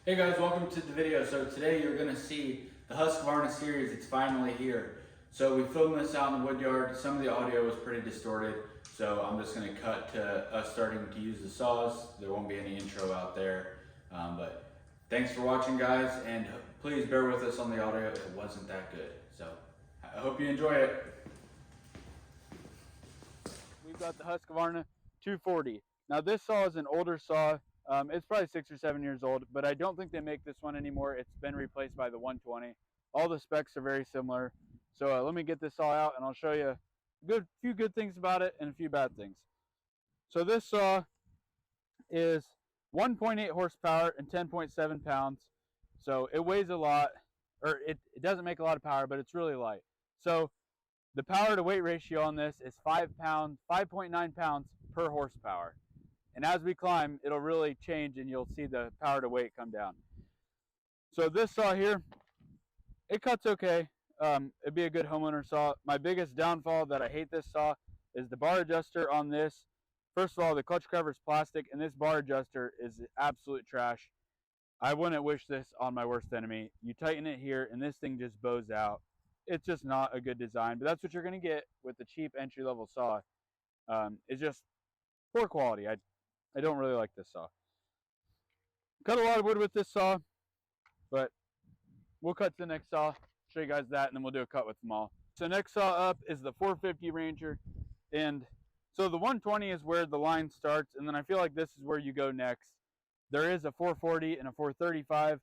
Hey guys, welcome to the video. So today you're going to see the Husqvarna series. It's finally here. So we filmed this out in the wood yard. Some of the audio was pretty distorted, so I'm just going to cut to us starting to use the saws. There won't be any intro out there, but thanks for watching, guys, and please bear with us on the audio. It wasn't that good, so I hope you enjoy it. We've got the Husqvarna 240. Now this saw is an older saw. It's probably 6 or 7 years old, but I don't think they make this one anymore. It's been replaced by the 120. All the specs are very similar. So let me get this saw out and I'll show you a few good things about it and a few bad things. So this saw is 1.8 horsepower and 10.7 pounds. So it weighs a lot, or it doesn't make a lot of power, but it's really light. So the power to weight ratio on this is 5.9 pounds per horsepower. And as we climb, it'll really change and you'll see the power to weight come down. So this saw here, it cuts okay. It'd be a good homeowner saw. My biggest downfall that I hate this saw is the bar adjuster on this. First of all, the clutch cover is plastic and this bar adjuster is absolute trash. I wouldn't wish this on my worst enemy. You tighten it here and this thing just bows out. It's just not a good design, but that's what you're gonna get with the cheap entry-level saw. It's just poor quality. I don't really like this saw. Cut a lot of wood with this saw, but we'll cut to the next saw, show you guys that, and then we'll do a cut with them all. So next saw up is the 450 Ranger, and so the 120 is where the line starts, and then I feel like this is where you go next. There is a 440 and a 435.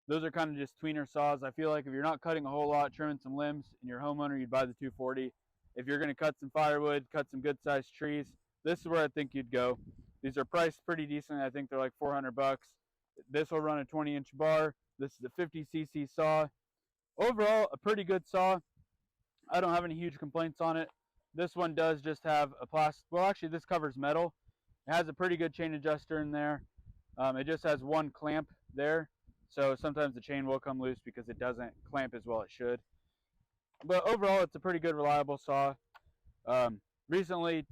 Those are kind of just tweener saws. I feel like if you're not cutting a whole lot, trimming some limbs, and you're a homeowner, you'd buy the 240. If you're going to cut some firewood, cut some good sized trees, this is where I think you'd go. These are priced pretty decent. I think they're like 400 bucks. This will run a 20-inch bar. This is a 50cc saw. Overall, a pretty good saw. I don't have any huge complaints on it. This one does just have a plastic, well actually this covers metal. It has a pretty good chain adjuster in there. It just has one clamp there. So sometimes the chain will come loose because it doesn't clamp as well as it should. But overall, it's a pretty good, reliable saw. Recently,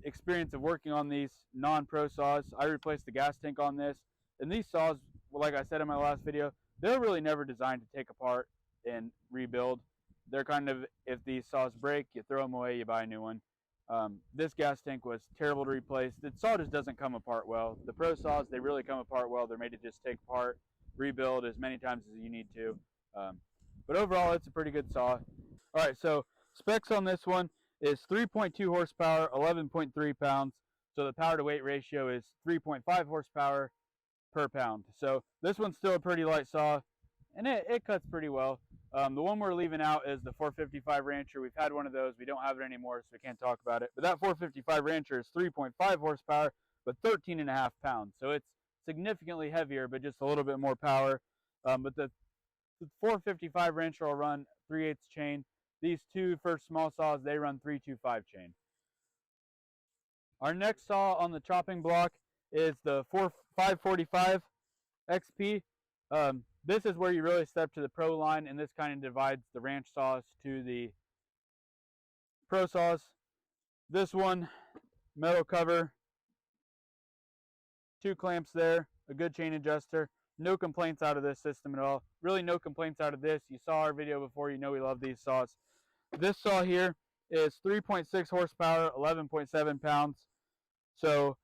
experience of working on these non-pro saws, I replaced the gas tank on this, and these saws, well, like I said in my last video, they're really never designed to take apart and rebuild. They're kind of, if these saws break, you throw them away, you buy a new one. This gas tank was terrible to replace. The saw just doesn't come apart well. The pro saws, they really come apart well. They're made to just take apart, rebuild as many times as you need to. But overall, it's a pretty good saw. All right, so specs on this one is 3.2 horsepower, 11.3 pounds. So the power to weight ratio is 3.5 horsepower per pound. So this one's still a pretty light saw, and it cuts pretty well. The one we're leaving out is the 455 Rancher. We've had one of those. We don't have it anymore, so we can't talk about it. But that 455 Rancher is 3.5 horsepower, but 13.5 pounds. So it's significantly heavier, but just a little bit more power. But the 455 Rancher will run 3/8 chain. These two first small saws, they run 325 chain. Our next saw on the chopping block is the 545 XP. This is where you really step to the pro line, and this kind of divides the ranch saws to the pro saws. This one, metal cover, 2 clamps there, a good chain adjuster. No complaints out of this system at all. Really no complaints out of this. You saw our video before, you know we love these saws. This saw here is 3.6 horsepower, 11.7 pounds. So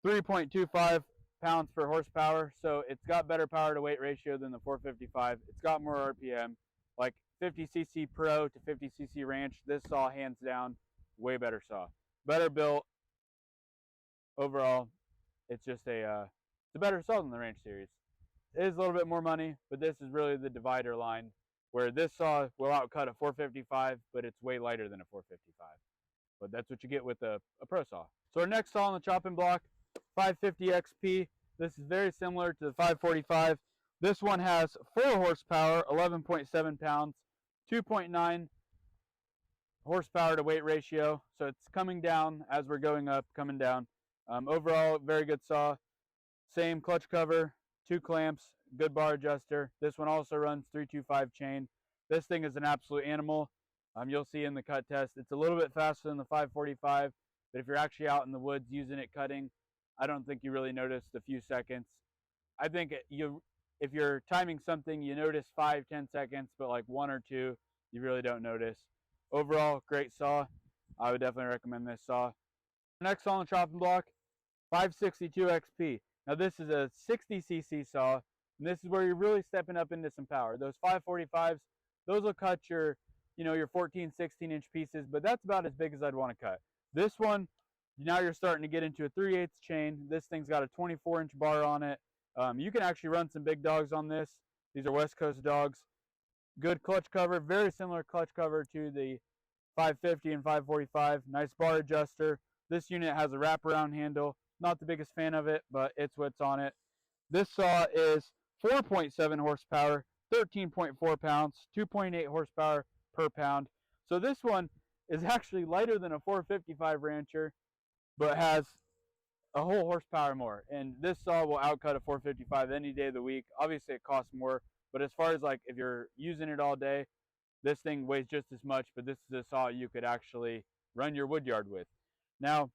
3.25 pounds per horsepower. So it's got better power to weight ratio than the 455. It's got more RPM. Like 50cc Pro to 50cc Ranch, this saw hands down, way better saw. Better built. Overall, it's just it's a better saw than the Ranch series. It is a little bit more money, but this is really the divider line, where this saw will outcut a 455, but it's way lighter than a 455. But that's what you get with a pro saw. So our next saw on the chopping block, 550 XP. This is very similar to the 545. This one has 4 horsepower, 11.7 pounds, 2.9 horsepower to weight ratio. So it's coming down as we're going up, coming down. Overall, very good saw. Same clutch cover, 2 clamps, good bar adjuster. This one also runs 325 chain. This thing is an absolute animal. You'll see in the cut test, it's a little bit faster than the 545, but if you're actually out in the woods using it cutting, I don't think you really notice the few seconds. I think if you're timing something, you notice 5-10 seconds, but like 1 or 2, you really don't notice. Overall, great saw. I would definitely recommend this saw. Next saw on the chopping block, 562 XP. Now this is a 60cc saw, and this is where you're really stepping up into some power. Those 545s, those will cut your, your 14, 16-inch pieces, but that's about as big as I'd want to cut. This one, now you're starting to get into a 3/8 chain. This thing's got a 24-inch bar on it. You can actually run some big dogs on this. These are West Coast dogs. Good clutch cover, very similar clutch cover to the 550 and 545. Nice bar adjuster. This unit has a wraparound handle. Not the biggest fan of it, but it's what's on it. This saw is 4.7 horsepower, 13.4 pounds, 2.8 horsepower per pound. So this one is actually lighter than a 455 Rancher, but has a whole horsepower more. And this saw will outcut a 455 any day of the week. Obviously it costs more, but as far as like if you're using it all day, this thing weighs just as much, but this is a saw you could actually run your wood yard with. Now,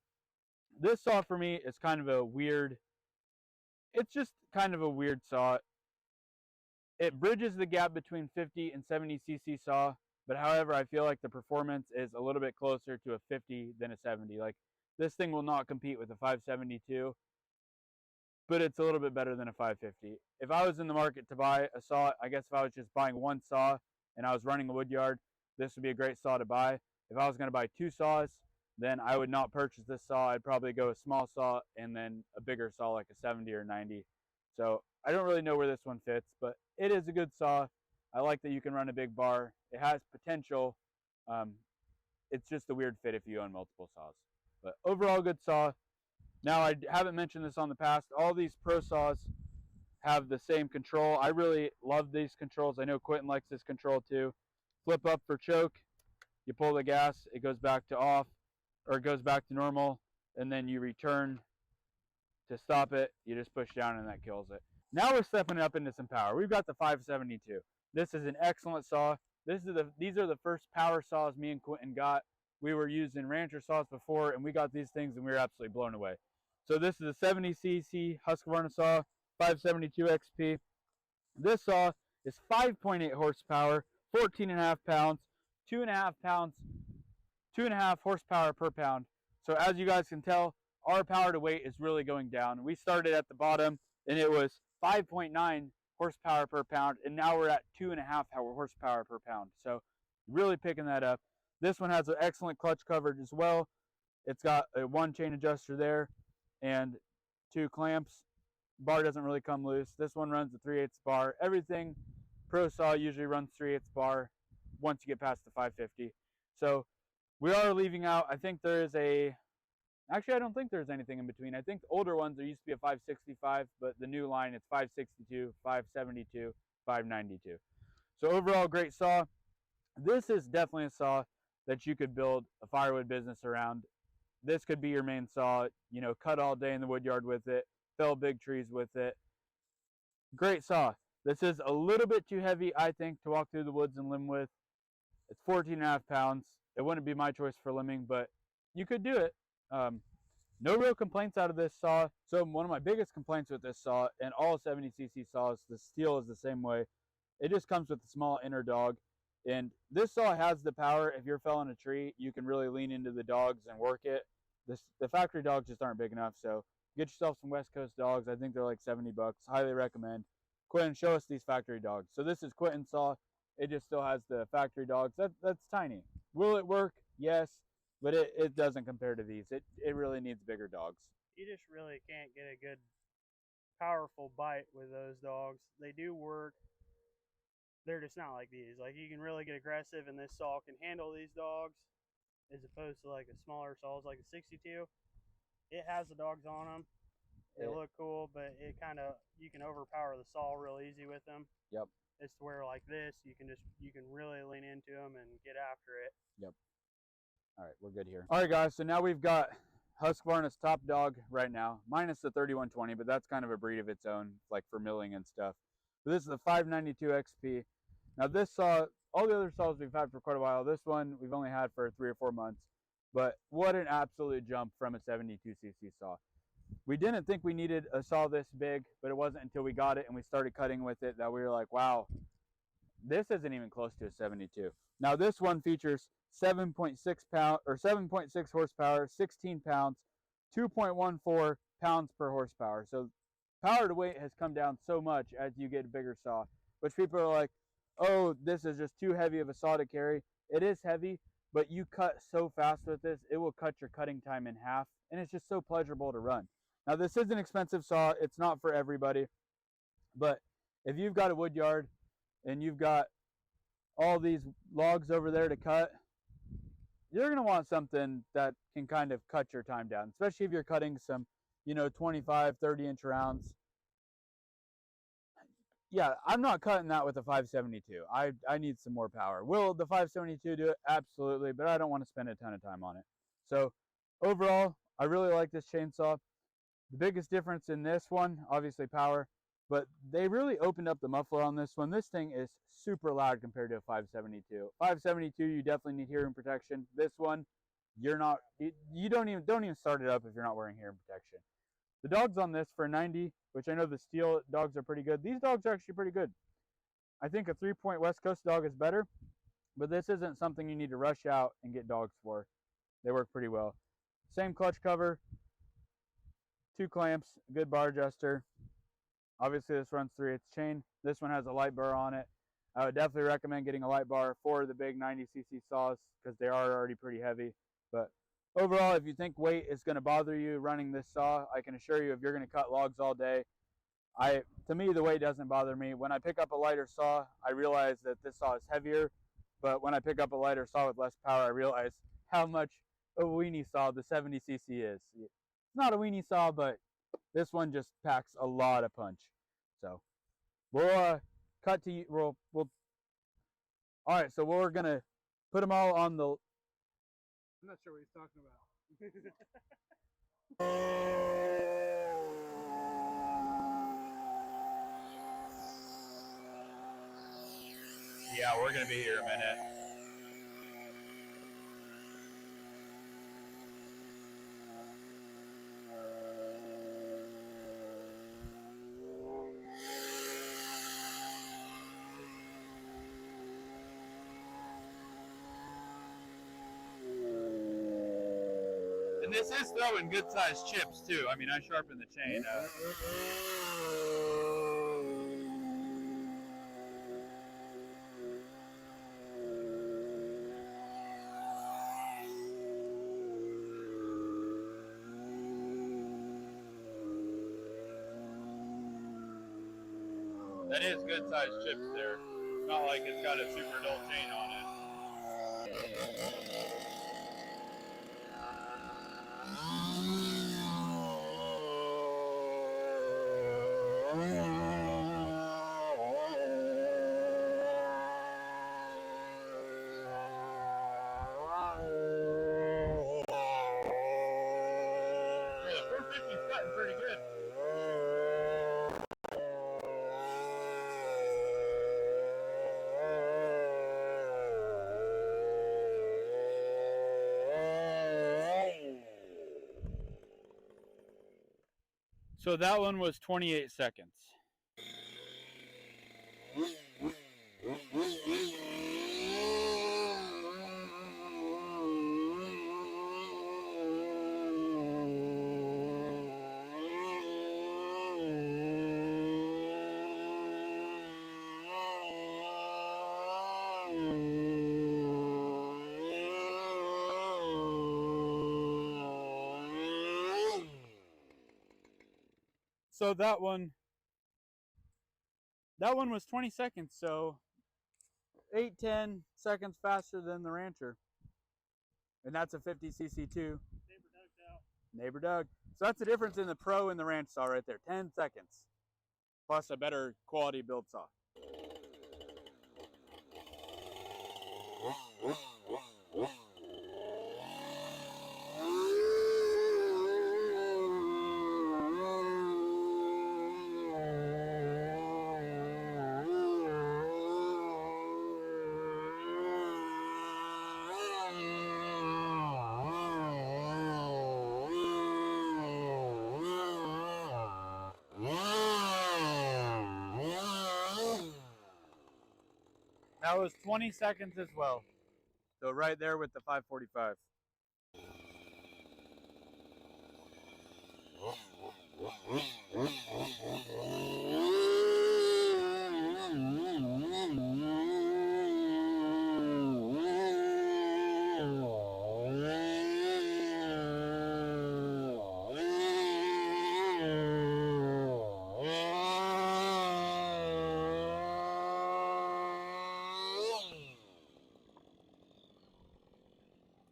this saw for me is kind of a weird, it's just kind of a weird saw. It bridges the gap between 50 and 70cc saw, but however, I feel like the performance is a little bit closer to a 50 than a 70. Like, this thing will not compete with a 572, but it's a little bit better than a 550. If I was in the market to buy a saw, I guess if I was just buying one saw and I was running a wood yard, this would be a great saw to buy. If I was going to buy 2 saws, then I would not purchase this saw. I'd probably go a small saw and then a bigger saw like a 70 or 90. So I don't really know where this one fits, but it is a good saw. I like that you can run a big bar. It has potential. It's just a weird fit if you own multiple saws. But overall, good saw. Now, I haven't mentioned this on the past. All these pro saws have the same control. I really love these controls. I know Quentin likes this control too. Flip up for choke. You pull the gas, it goes back to off, or it goes back to normal, and then you return to stop it. You just push down and that kills it. Now we're stepping up into some power. We've got the 572. This is an excellent saw. These are the first power saws me and Quentin got. We were using Rancher saws before, and we got these things and we were absolutely blown away. So this is a 70cc Husqvarna saw, 572 XP. This saw is 5.8 horsepower, 14.5 pounds, 2.5 pounds, 2.5 horsepower per pound. So as you guys can tell, our power to weight is really going down. We started at the bottom and it was 5.9 horsepower per pound, and now we're at 2.5 horsepower per pound. So really picking that up. This one has an excellent clutch coverage as well. It's got a 1 chain adjuster there and 2 clamps. Bar doesn't really come loose. This one runs a 3/8 bar. Everything pro saw usually runs 3/8 bar once you get past the 550. So we are leaving out, I think there is actually I don't think there's anything in between. I think the older ones, there used to be a 565, but the new line it's 562, 572, 592. So overall, great saw. This is definitely a saw that you could build a firewood business around. This could be your main saw, cut all day in the wood yard with it, fell big trees with it. Great saw. This is a little bit too heavy, I think, to walk through the woods and limb with. It's 14.5 pounds. It wouldn't be my choice for limbing, but you could do it. No real complaints out of this saw. So one of my biggest complaints with this saw, and all 70cc saws, the steel is the same way. It just comes with a small inner dog. And this saw has the power. If you're felling a tree, you can really lean into the dogs and work it. The factory dogs just aren't big enough, so get yourself some West Coast dogs. I think they're like 70 bucks. Highly recommend. Quentin, show us these factory dogs. So this is Quentin's saw. It just still has the factory dogs. That's tiny. Will it work? Yes, but it doesn't compare to these. It really needs bigger dogs. You just really can't get a good, powerful bite with those dogs. They do work. They're just not like these. Like, you can really get aggressive, and this saw can handle these dogs, as opposed to like a smaller saws like a 62. It has the dogs on them. They look cool, but you can overpower the saw real easy with them. Yep. It's to where like this, you can really lean into them and get after it. Yep. All right, we're good here. All right, guys. So now we've got Husqvarna's top dog right now, minus the 3120, but that's kind of a breed of its own, like for milling and stuff. But this is the 592 XP. Now this saw, all the other saws we've had for quite a while. This one we've only had for 3 or 4 months. But what an absolute jump from a 72cc saw. We didn't think we needed a saw this big, but it wasn't until we got it and we started cutting with it that we were like, wow, this isn't even close to a 72. Now this one features 7.6 pound or 7.6 horsepower, 16 pounds, 2.14 pounds per horsepower. So power to weight has come down so much as you get a bigger saw, which people are like, oh, this is just too heavy of a saw to carry. It is heavy, but you cut so fast with this, it will cut your cutting time in half, and it's just so pleasurable to run. Now this is an expensive saw. It's not for everybody, but if you've got a wood yard and you've got all these logs over there to cut, you're going to want something that can kind of cut your time down, especially if you're cutting some, 25, 30-inch rounds. Yeah, I'm not cutting that with a 572. I need some more power. Will the 572 do it? Absolutely, but I don't want to spend a ton of time on it. So overall, I really like this chainsaw. The biggest difference in this one, obviously power, but they really opened up the muffler on this one. This thing is super loud compared to a 572. 572, you definitely need hearing protection. This one, you don't even start it up if you're not wearing hearing protection. The dogs on this for 90, which I know the steel dogs are pretty good. These dogs are actually pretty good. I think a 3-point West Coast dog is better, but this isn't something you need to rush out and get dogs for. They work pretty well. Same clutch cover, 2 clamps, good bar adjuster. Obviously this runs 3/8 chain. This one has a light bar on it. I would definitely recommend getting a light bar for the big 90cc saws because they are already pretty heavy. But overall, if you think weight is going to bother you running this saw, I can assure you if you're going to cut logs all day, to me the weight doesn't bother me. When I pick up a lighter saw, I realize that this saw is heavier, but when I pick up a lighter saw with less power, I realize how much a weenie saw the 70cc is. It's not a weenie saw, but this one just packs a lot of punch. So we'll cut to you. We'll all right. So we're gonna put them all on the. I'm not sure what he's talking about. Yeah, we're gonna be here a minute. And this is throwing good sized chips too. I mean, I sharpened the chain. That is good sized chips there. It's not like it's got a super dull chain on it. Yeah, 450's cutting pretty good. So that one was 28 seconds. So that one was 20 seconds, so 8-10 seconds faster than the Rancher. And that's a 50cc too. Neighbor Doug's out. Neighbor Doug. So that's the difference in the Pro and the Ranch saw right there. 10 seconds. Plus a better quality build saw. That was 20 seconds as well. So right there with the 545.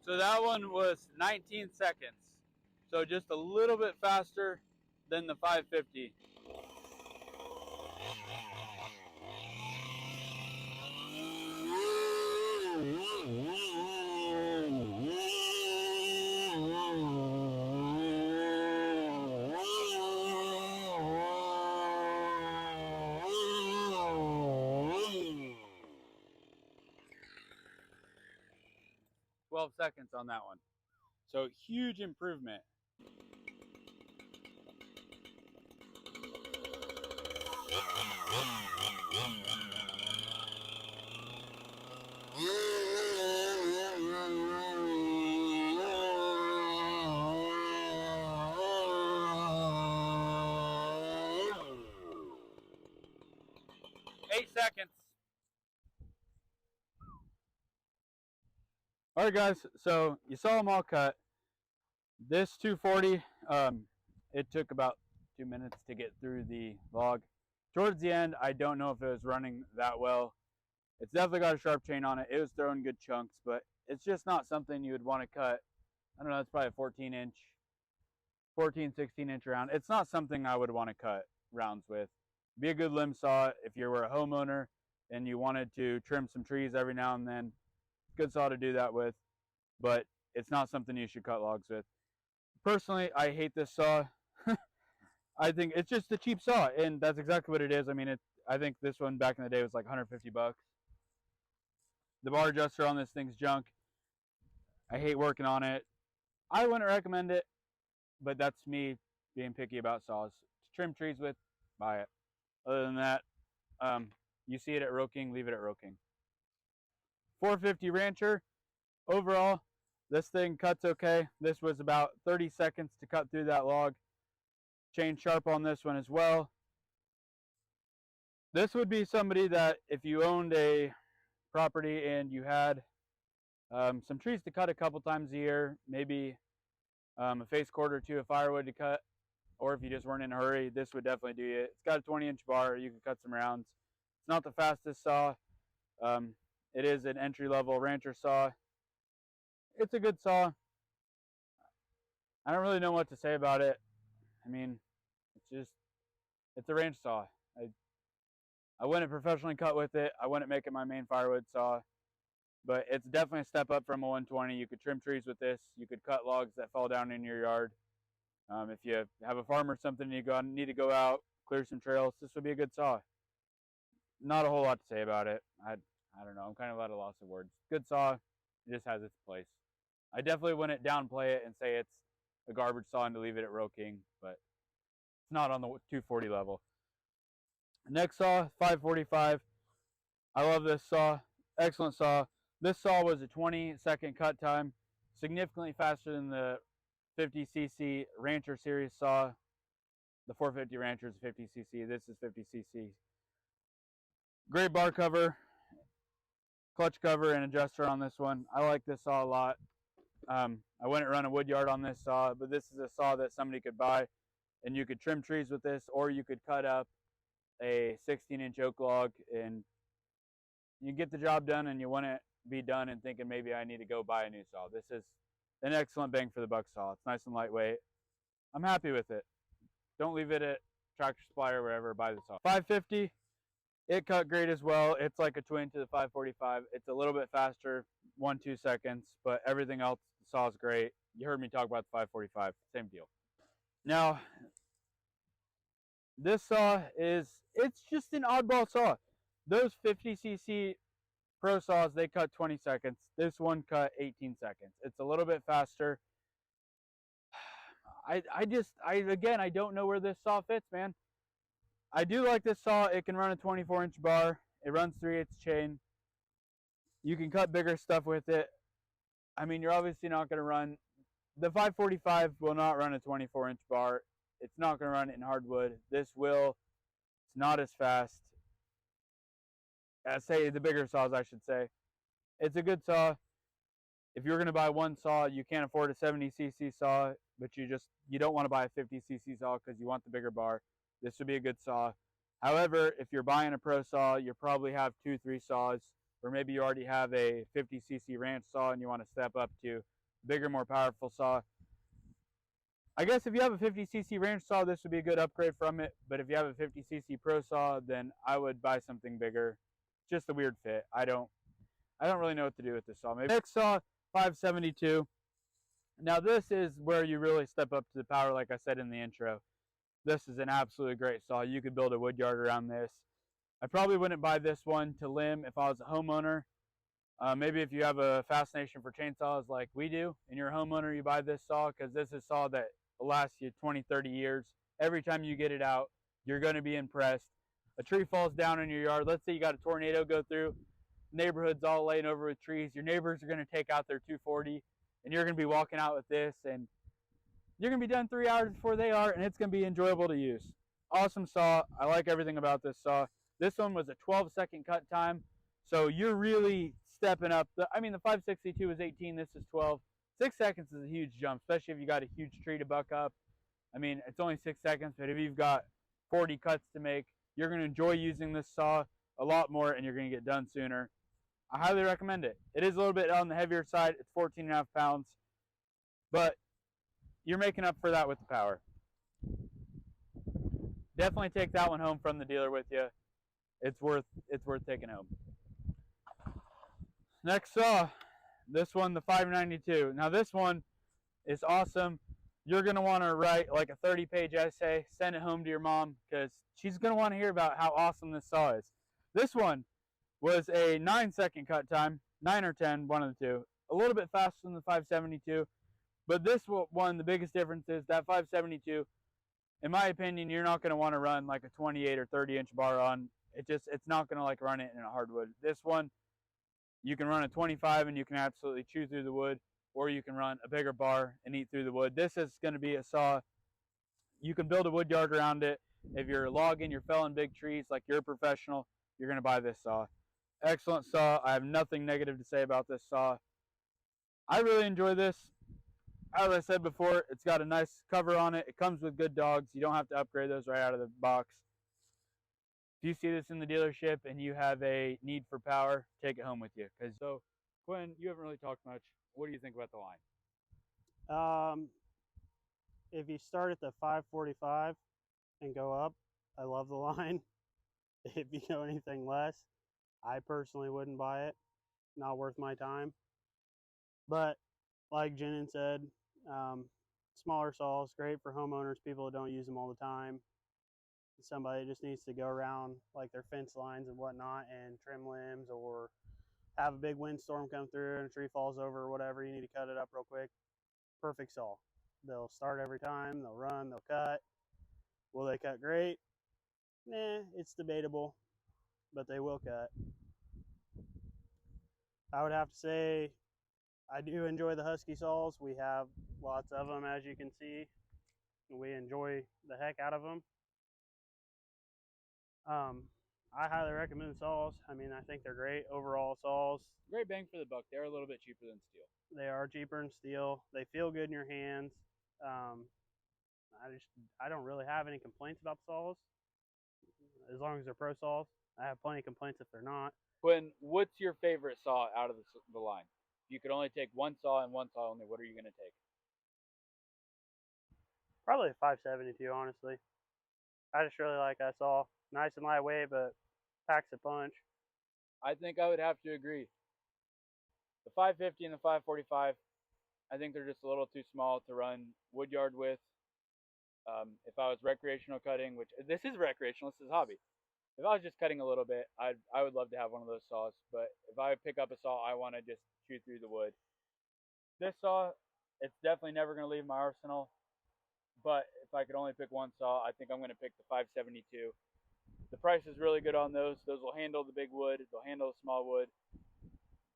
So that one was 19 seconds. So just a little bit faster than the 550. Seconds on that one. So huge improvement. Seconds. All right, guys. So you saw them all cut. This 240, it took about 2 minutes to get through the log. Towards the end, I don't know if it was running that well. It's definitely got a sharp chain on it. It was throwing good chunks, but it's just not something you would want to cut. I don't know, it's probably a 14, 16 inch round. It's not something I would want to cut rounds with. Be a good limb saw if you were a homeowner and you wanted to trim some trees every now and then. Good saw to do that with, but it's not something you should cut logs with. Personally, I hate this saw. I think it's just a cheap saw, and that's exactly what it is. I mean, I think this one back in the day was like 150 bucks. The bar adjuster on this thing's junk. I hate working on it. I wouldn't recommend it, but that's me being picky about saws. To trim trees with, buy it. Other than that, you see it at Roking, leave it at Roking. 450 Rancher. Overall, this thing cuts okay. This was about 30 seconds to cut through that log. Chain sharp on this one as well. This would be somebody that if you owned a property and you had some trees to cut a couple times a year, maybe a face cord or two of firewood to cut, or if you just weren't in a hurry, this would definitely do you. It's got a 20-inch bar. You can cut some rounds. It's not the fastest saw. It is an entry-level rancher saw. It's a good saw. I don't really know what to say about it. I mean, it's a ranch saw. I wouldn't professionally cut with it. I wouldn't make it my main firewood saw, but it's definitely a step up from a 120. You could trim trees with this. You could cut logs that fall down in your yard. If you have a farm or something, you need to go out, clear some trails, this would be a good saw. Not a whole lot to say about it. I don't know. I'm kind of at a loss of words. Good saw. It just has its place. I definitely wouldn't downplay it and say it's a garbage saw and to leave it at Roking, but it's not on the 240 level. Next saw, 545. I love this saw. Excellent saw. This saw was a 20-second cut time, significantly faster than the 50cc Rancher series saw. The 450 Rancher is 50cc. This is 50cc. Great bar cover, clutch cover, and adjuster on this one. I like this saw a lot. I wouldn't run a wood yard on this saw, but this is a saw that somebody could buy, and you could trim trees with this, or you could cut up a 16-inch oak log, and you get the job done, and you wouldn't be done and thinking maybe I need to go buy a new saw. This is an excellent bang for the buck saw. It's nice and lightweight. I'm happy with it. Don't leave it at Tractor Supply or wherever. Buy the saw. 550. It cut great as well. It's like a twin to the 545. It's a little bit faster, 1-2 seconds, but everything else, the saw is great. You heard me talk about the 545, same deal. Now, this saw it's just an oddball saw. Those 50cc pro saws, they cut 20 seconds. This one cut 18 seconds. It's a little bit faster. Again, I don't know where this saw fits, man. I do like this saw. It can run a 24-inch bar. It runs 3/8 chain. You can cut bigger stuff with it. I mean, you're obviously not going to run, the 545 will not run a 24-inch bar. It's not going to run it in hardwood. This will. It's not as fast. Say the bigger saws, I should say. It's a good saw. If you're going to buy one saw, you can't afford a 70cc saw, but you don't want to buy a 50cc saw because you want the bigger bar. This would be a good saw. However, if you're buying a pro saw, you probably have 2-3 saws, or maybe you already have a 50cc ranch saw and you want to step up to bigger, more powerful saw. I guess if you have a 50cc ranch saw, this would be a good upgrade from it. But if you have a 50cc pro saw, then I would buy something bigger. Just a weird fit. I don't really know what to do with this saw. Maybe next saw, 572. Now this is where you really step up to the power, like I said in the intro. This is an absolutely great saw. You could build a wood yard around this. I probably wouldn't buy this one to limb if I was a homeowner. Maybe if you have a fascination for chainsaws like we do, and you're a homeowner, you buy this saw because this is a saw that will last you 20, 30 years. Every time you get it out, you're going to be impressed. A tree falls down in your yard. Let's say you got a tornado go through. Neighborhood's all laying over with trees. Your neighbors are going to take out their 240, and you're going to be walking out with this, and you're going to be done 3 hours before they are, and it's going to be enjoyable to use. Awesome saw. I like everything about this saw. This one was a 12-second cut time, so you're really stepping up. The 562 is 18. This is 12. 6 seconds is a huge jump, especially if you got a huge tree to buck up. I mean, it's only 6 seconds, but if you've got 40 cuts to make, you're going to enjoy using this saw a lot more, and you're going to get done sooner. I highly recommend it. It is a little bit on the heavier side. It's 14.5 pounds, but you're making up for that with the power. Definitely take that one home from the dealer with you. It's worth taking home. Next saw, this one, the 592. Now this one is awesome. You're going to want to write like a 30-page essay, send it home to your mom, because she's going to want to hear about how awesome this saw is. This one was a 9-second cut time, 9 or 10, one of the two. A little bit faster than the 572, but this one, the biggest difference is that 572, in my opinion, you're not going to want to run like a 28 or 30-inch bar on. It's not going to like run it in a hardwood. This one, you can run a 25 and you can absolutely chew through the wood, or you can run a bigger bar and eat through the wood. This is going to be a saw. You can build a wood yard around it. If you're logging, you're felling big trees like you're a professional, you're going to buy this saw. Excellent saw. I have nothing negative to say about this saw. I really enjoy this. As I said before, it's got a nice cover on it. It comes with good dogs. You don't have to upgrade those right out of the box. If you see this in the dealership and you have a need for power, take it home with you. So, Quinn, you haven't really talked much. What do you think about the line? If you start at the 545 and go up, I love the line. If you go anything less, I personally wouldn't buy it. Not worth my time. But like Jenin said, smaller saws, great for homeowners, people that don't use them all the time. Somebody just needs to go around like their fence lines and whatnot and trim limbs, or have a big windstorm come through and a tree falls over or whatever, you need to cut it up real quick. Perfect saw. They'll start every time, they'll run, they'll cut. Will they cut great? Nah, it's debatable, but they will cut. I would have to say I do enjoy the Husky saws. We have lots of them, as you can see. We enjoy the heck out of them. I highly recommend saws. I mean, I think they're great overall saws. Great bang for the buck. They're a little bit cheaper than steel. They are cheaper than steel. They feel good in your hands. I don't really have any complaints about the saws, as long as they're pro saws. I have plenty of complaints if they're not. Quinn, what's your favorite saw out of the line? If you could only take one saw and one saw only, what are you going to take? Probably a 572, honestly. I just really like that saw. Nice and lightweight, but packs a punch. I think I would have to agree. The 550 and the 545, I think they're just a little too small to run woodyard with. If I was recreational cutting, which this is recreational, this is hobby. If I was just cutting a little bit, I would love to have one of those saws. But if I pick up a saw, I want to just chew through the wood. This saw, it's definitely never going to leave my arsenal. But if I could only pick one saw, I think I'm going to pick the 572. The price is really good on those. Those will handle the big wood. They'll handle the small wood.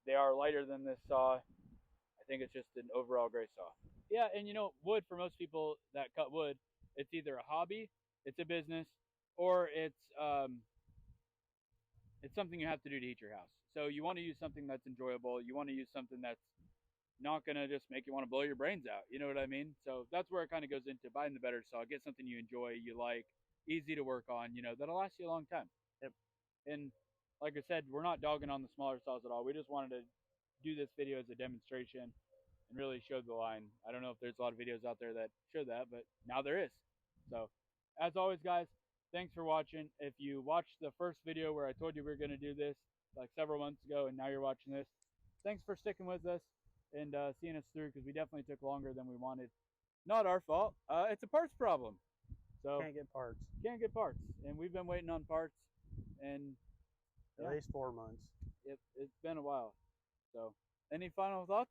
they are lighter than this saw. I think it's just an overall great saw. Yeah, and you know, wood for most people that cut wood, it's either a hobby, it's a business, or it's something you have to do to heat your house. So you want to use something that's enjoyable. You want to use something that's not gonna just make you want to blow your brains out. You know what I mean? So that's where it kind of goes into buying the better saw. Get something you enjoy, you like, easy to work on. You know, that'll last you a long time. Yep. And like I said, we're not dogging on the smaller saws at all. We just wanted to do this video as a demonstration and really show the line. I don't know if there's a lot of videos out there that show that, but now there is. So, as always, guys, thanks for watching. If you watched the first video where I told you we were going to do this like several months ago and now you're watching this, thanks for sticking with us and seeing us through, because we definitely took longer than we wanted. Not our fault. It's a parts problem. So Can't get parts. Can't get parts, and we've been waiting on parts, and At least 4 months. it's been a while. So, any final thoughts?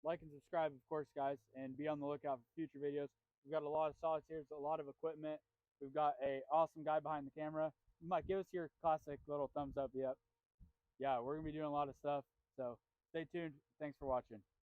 Like and subscribe, of course, guys, and be on the lookout for future videos. We've got a lot of saws here, a lot of equipment. We've got a awesome guy behind the camera. You might give us your classic little thumbs up. Yep. Yeah, we're gonna be doing a lot of stuff. So stay tuned. Thanks for watching.